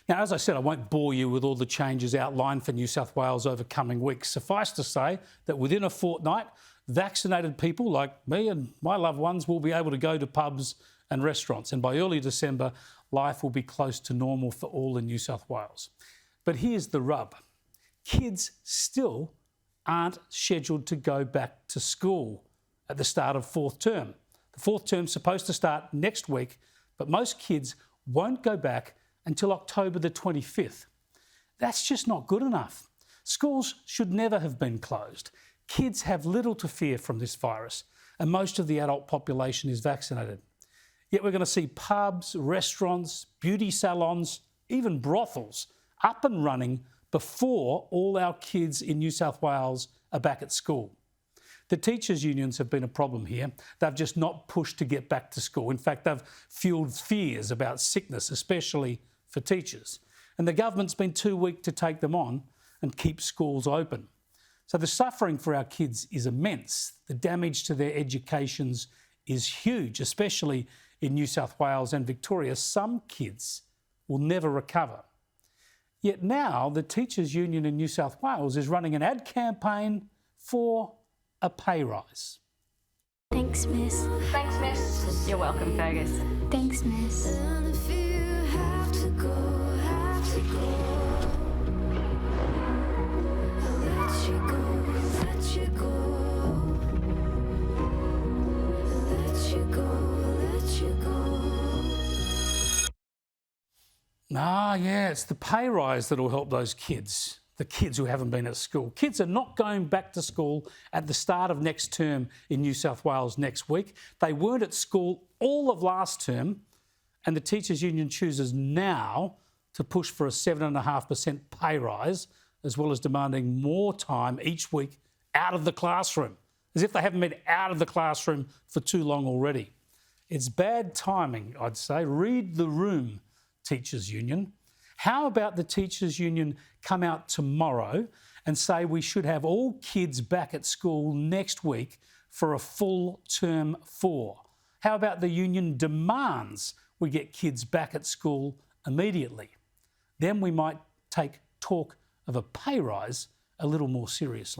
Now, as I said, I won't bore you with all the changes outlined for New South Wales over coming weeks. Suffice to say that within a fortnight, vaccinated people like me and my loved ones will be able to go to pubs and restaurants. And by early December, life will be close to normal for all in New South Wales. But here's the rub. Kids still aren't scheduled to go back to school at the start of fourth term. The fourth term's supposed to start next week, but most kids won't go back until October the 25th. That's just not good enough. Schools should never have been closed. Kids have little to fear from this virus, and most of the adult population is vaccinated. Yet we're going to see pubs, restaurants, beauty salons, even brothels up and running before all our kids in New South Wales are back at school. The teachers' unions have been a problem here. They've just not pushed to get back to school. In fact, they've fuelled fears about sickness, especially for teachers. And the government's been too weak to take them on and keep schools open. So the suffering for our kids is immense. The damage to their educations is huge, especially in New South Wales and Victoria. Some kids will never recover. Yet now the Teachers' Union in New South Wales is running an ad campaign for a pay rise. Thanks, miss. Thanks, miss. You're welcome, Fergus. Thanks, miss. Yeah, it's the pay rise that will help those kids, the kids who haven't been at school. Kids are not going back to school at the start of next term in New South Wales next week. They weren't at school all of last term, and the Teachers' Union chooses now to push for a 7.5% pay rise, as well as demanding more time each week out of the classroom, as if they haven't been out of the classroom for too long already. It's bad timing, I'd say. Read the room, Teachers' Union. How about the Teachers' Union come out tomorrow and say we should have all kids back at school next week for a full term 4? How about the union demands we get kids back at school immediately? Then we might take talk of a pay rise a little more seriously.